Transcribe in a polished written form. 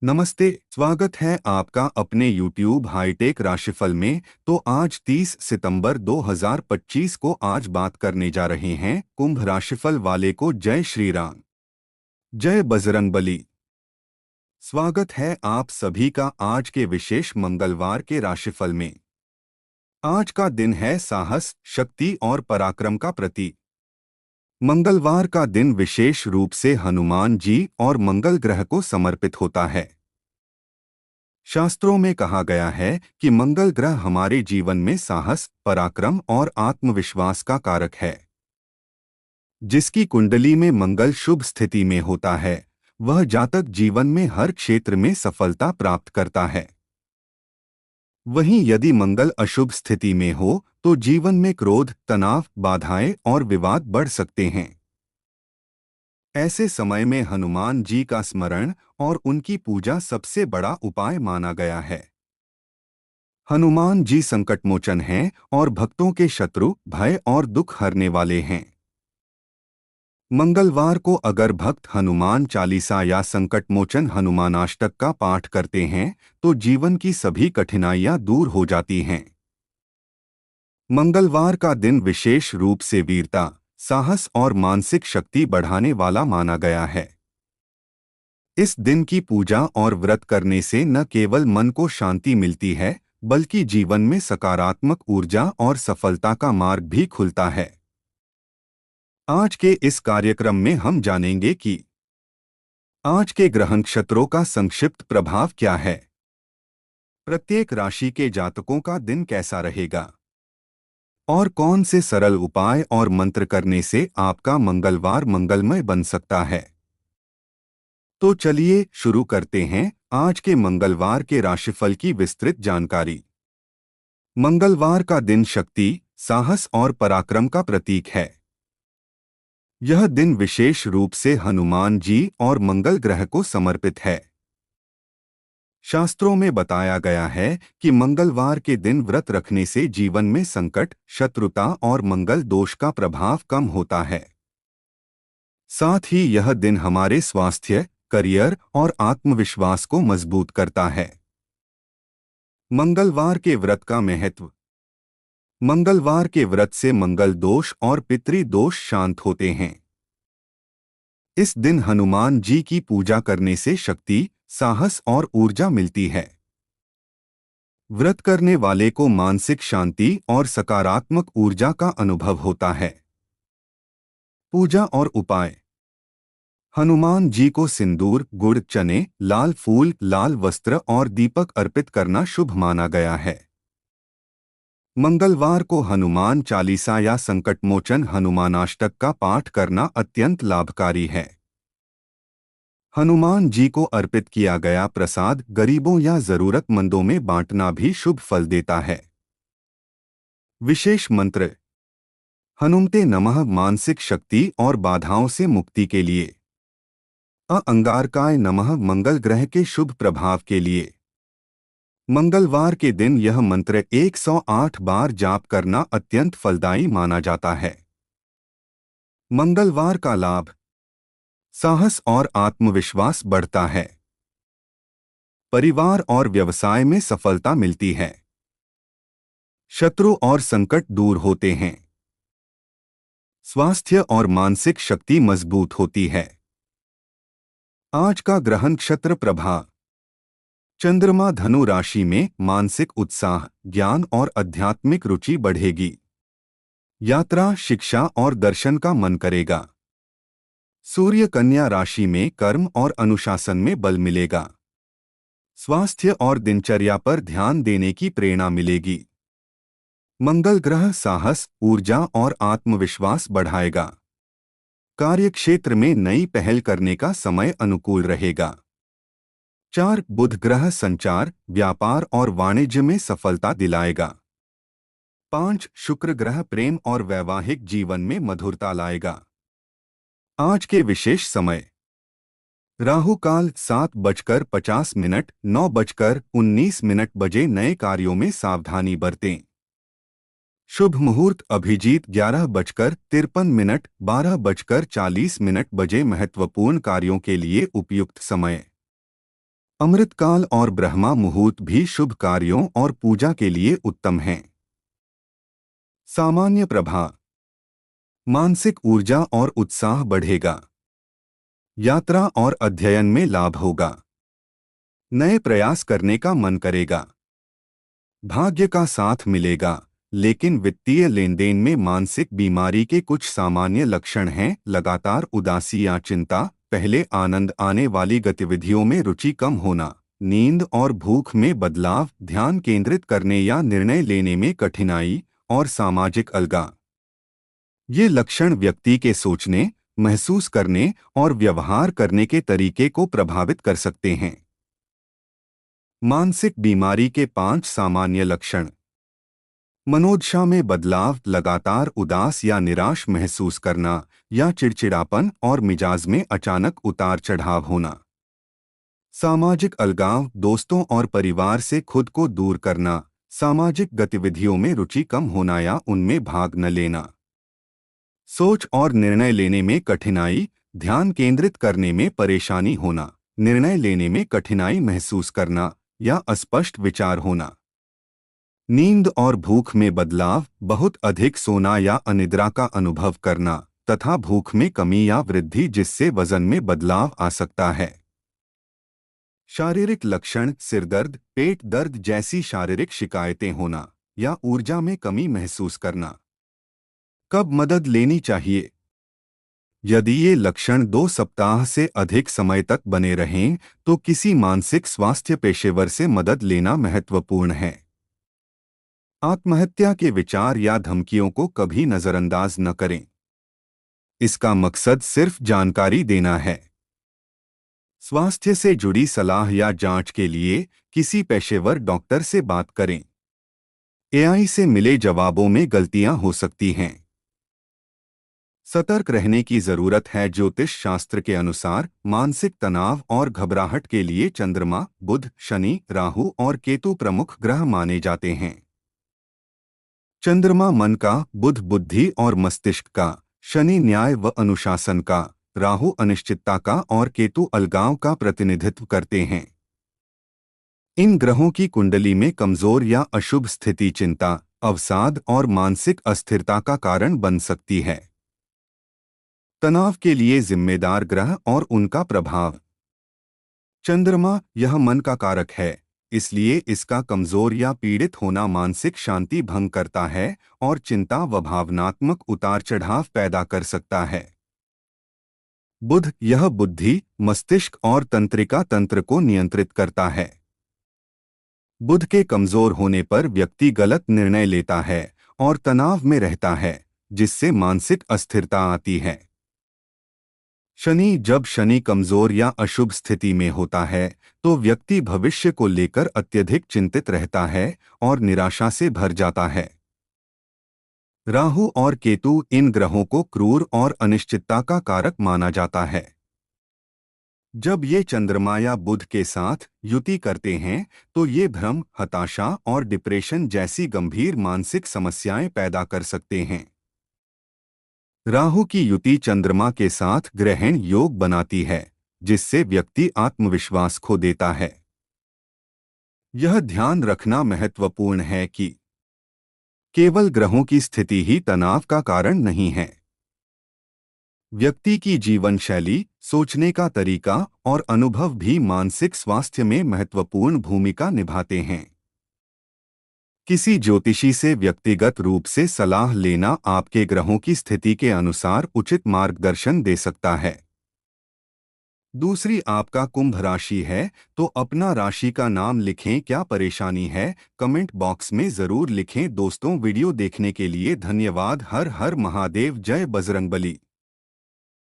नमस्ते, स्वागत है आपका अपने YouTube हाईटेक राशिफल में। तो आज 30 सितंबर 2025 को आज बात करने जा रहे हैं कुंभ राशिफल वाले को। जय श्री राम, जय बजरंगबली। स्वागत है आप सभी का आज के विशेष मंगलवार के राशिफल में। आज का दिन है साहस, शक्ति और पराक्रम का प्रतीक। मंगलवार का दिन विशेष रूप से हनुमान जी और मंगल ग्रह को समर्पित होता है। शास्त्रों में कहा गया है कि मंगल ग्रह हमारे जीवन में साहस, पराक्रम और आत्मविश्वास का कारक है। जिसकी कुंडली में मंगल शुभ स्थिति में होता है, वह जातक जीवन में हर क्षेत्र में सफलता प्राप्त करता है। वहीं यदि मंगल अशुभ स्थिति में हो तो जीवन में क्रोध, तनाव, बाधाएं और विवाद बढ़ सकते हैं। ऐसे समय में हनुमान जी का स्मरण और उनकी पूजा सबसे बड़ा उपाय माना गया है। हनुमान जी संकटमोचन हैं और भक्तों के शत्रु, भय और दुख हरने वाले हैं। मंगलवार को अगर भक्त हनुमान चालीसा या संकटमोचन हनुमानाष्टक का पाठ करते हैं तो जीवन की सभी कठिनाइयां दूर हो जाती हैं। मंगलवार का दिन विशेष रूप से वीरता, साहस और मानसिक शक्ति बढ़ाने वाला माना गया है। इस दिन की पूजा और व्रत करने से न केवल मन को शांति मिलती है, बल्कि जीवन में सकारात्मक ऊर्जा और सफलता का मार्ग भी खुलता है। आज के इस कार्यक्रम में हम जानेंगे कि आज के ग्रह नक्षत्रों का संक्षिप्त प्रभाव क्या है, प्रत्येक राशि के जातकों का दिन कैसा रहेगा और कौन से सरल उपाय और मंत्र करने से आपका मंगलवार मंगलमय बन सकता है। तो चलिए शुरू करते हैं आज के मंगलवार के राशिफल की विस्तृत जानकारी। मंगलवार का दिन शक्ति, साहस और पराक्रम का प्रतीक है। यह दिन विशेष रूप से हनुमान जी और मंगल ग्रह को समर्पित है। शास्त्रों में बताया गया है कि मंगलवार के दिन व्रत रखने से जीवन में संकट, शत्रुता और मंगल दोष का प्रभाव कम होता है। साथ ही यह दिन हमारे स्वास्थ्य, करियर और आत्मविश्वास को मजबूत करता है। मंगलवार के व्रत का महत्व। मंगलवार के व्रत से मंगल दोष और पितृ दोष शांत होते हैं। इस दिन हनुमान जी की पूजा करने से शक्ति, साहस और ऊर्जा मिलती है। व्रत करने वाले को मानसिक शांति और सकारात्मक ऊर्जा का अनुभव होता है। पूजा और उपाय। हनुमान जी को सिंदूर, गुड़, चने, लाल फूल, लाल वस्त्र और दीपक अर्पित करना शुभ माना गया है। मंगलवार को हनुमान चालीसा या संकटमोचन हनुमानाष्टक का पाठ करना अत्यंत लाभकारी है। हनुमान जी को अर्पित किया गया प्रसाद गरीबों या जरूरतमंदों में बांटना भी शुभ फल देता है। विशेष मंत्र। हनुमते नमः मानसिक शक्ति और बाधाओं से मुक्ति के लिए। अंगारकाय नमः मंगल ग्रह के शुभ प्रभाव के लिए। मंगलवार के दिन यह मंत्र 108 बार जाप करना अत्यंत फलदायी माना जाता है। मंगलवार का लाभ। साहस और आत्मविश्वास बढ़ता है। परिवार और व्यवसाय में सफलता मिलती है। शत्रु और संकट दूर होते हैं। स्वास्थ्य और मानसिक शक्ति मजबूत होती है। आज का ग्रह नक्षत्र प्रभाव। चंद्रमा धनु राशि में मानसिक उत्साह, ज्ञान और आध्यात्मिक रुचि बढ़ेगी। यात्रा, शिक्षा और दर्शन का मन करेगा। सूर्य कन्या राशि में कर्म और अनुशासन में बल मिलेगा। स्वास्थ्य और दिनचर्या पर ध्यान देने की प्रेरणा मिलेगी। मंगल ग्रह साहस, ऊर्जा और आत्मविश्वास बढ़ाएगा। कार्यक्षेत्र में नई पहल करने का समय अनुकूल रहेगा। 4 बुध ग्रह संचार, व्यापार और वाणिज्य में सफलता दिलाएगा। 5 शुक्र ग्रह प्रेम और वैवाहिक जीवन में मधुरता लाएगा। आज के विशेष समय। राहु काल 7:50 9:19 बजे नए कार्यों में सावधानी बरतें। शुभ मुहूर्त अभिजीत 11:53 12:40 बजे महत्वपूर्ण कार्यों के लिए उपयुक्त समय। अमृतकाल और ब्रह्मा मुहूर्त भी शुभ कार्यों और पूजा के लिए उत्तम हैं। सामान्य प्रभाव। मानसिक ऊर्जा और उत्साह बढ़ेगा। यात्रा और अध्ययन में लाभ होगा। नए प्रयास करने का मन करेगा। भाग्य का साथ मिलेगा, लेकिन वित्तीय लेनदेन में मानसिक बीमारी के कुछ सामान्य लक्षण हैं। लगातार उदासी या चिंता, पहले आनंद आने वाली गतिविधियों में रुचि कम होना, नींद और भूख में बदलाव, ध्यान केंद्रित करने या निर्णय लेने में कठिनाई और सामाजिक अलगाव। ये लक्षण व्यक्ति के सोचने, महसूस करने और व्यवहार करने के तरीके को प्रभावित कर सकते हैं। मानसिक बीमारी के 5 सामान्य लक्षण। मनोदशा में बदलाव, लगातार उदास या निराश महसूस करना या चिड़चिड़ापन और मिजाज में अचानक उतार चढ़ाव होना। सामाजिक अलगाव, दोस्तों और परिवार से खुद को दूर करना, सामाजिक गतिविधियों में रुचि कम होना या उनमें भाग न लेना। सोच और निर्णय लेने में कठिनाई, ध्यान केंद्रित करने में परेशानी होना, निर्णय लेने में कठिनाई महसूस करना या अस्पष्ट विचार होना। नींद और भूख में बदलाव, बहुत अधिक सोना या अनिद्रा का अनुभव करना तथा भूख में कमी या वृद्धि जिससे वजन में बदलाव आ सकता है। शारीरिक लक्षण, सिरदर्द, पेट दर्द जैसी शारीरिक शिकायतें होना या ऊर्जा में कमी महसूस करना। कब मदद लेनी चाहिए? यदि ये लक्षण 2 सप्ताह से अधिक समय तक बने रहें, तो किसी मानसिक स्वास्थ्य पेशेवर से मदद लेना महत्वपूर्ण है। आत्महत्या के विचार या धमकियों को कभी नजरअंदाज न करें। इसका मकसद सिर्फ जानकारी देना है। स्वास्थ्य से जुड़ी सलाह या जांच के लिए किसी पेशेवर डॉक्टर से बात करें। एआई से मिले जवाबों में गलतियां हो सकती हैं। सतर्क रहने की जरूरत है। ज्योतिष शास्त्र के अनुसार मानसिक तनाव और घबराहट के लिए चंद्रमा, बुध, शनि, राहु और केतु प्रमुख ग्रह माने जाते हैं। चंद्रमा मन का, बुध बुद्धि और मस्तिष्क का, शनि न्याय व अनुशासन का, राहु अनिश्चितता का और केतु अलगाव का प्रतिनिधित्व करते हैं। इन ग्रहों की कुंडली में कमजोर या अशुभ स्थिति चिंता, अवसाद और मानसिक अस्थिरता का कारण बन सकती है। तनाव के लिए जिम्मेदार ग्रह और उनका प्रभाव। चंद्रमा यह मन का कारक है, इसलिए इसका कमजोर या पीड़ित होना मानसिक शांति भंग करता है और चिंता व भावनात्मक उतार चढ़ाव पैदा कर सकता है। बुध यह बुद्धि, मस्तिष्क और तंत्रिका तंत्र को नियंत्रित करता है। बुध के कमजोर होने पर व्यक्ति गलत निर्णय लेता है और तनाव में रहता है, जिससे मानसिक अस्थिरता आती है। शनि जब शनि कमजोर या अशुभ स्थिति में होता है, तो व्यक्ति भविष्य को लेकर अत्यधिक चिंतित रहता है और निराशा से भर जाता है। राहु और केतु इन ग्रहों को क्रूर और अनिश्चितता का कारक माना जाता है। जब ये चंद्रमा या बुध के साथ युति करते हैं, तो ये भ्रम, हताशा और डिप्रेशन जैसी गंभीर मानसिक समस्याएं पैदा कर सकते हैं। राहु की युति चंद्रमा के साथ ग्रहण योग बनाती है, जिससे व्यक्ति आत्मविश्वास खो देता है। यह ध्यान रखना महत्वपूर्ण है कि केवल ग्रहों की स्थिति ही तनाव का कारण नहीं है। व्यक्ति की जीवन शैली, सोचने का तरीका और अनुभव भी मानसिक स्वास्थ्य में महत्वपूर्ण भूमिका निभाते हैं। किसी ज्योतिषी से व्यक्तिगत रूप से सलाह लेना आपके ग्रहों की स्थिति के अनुसार उचित मार्गदर्शन दे सकता है। दूसरी आपका कुंभ राशि है, तो अपना राशि का नाम लिखें। क्या परेशानी है, कमेंट बॉक्स में जरूर लिखें। दोस्तों, वीडियो देखने के लिए धन्यवाद। हर हर महादेव, जय बजरंगबली।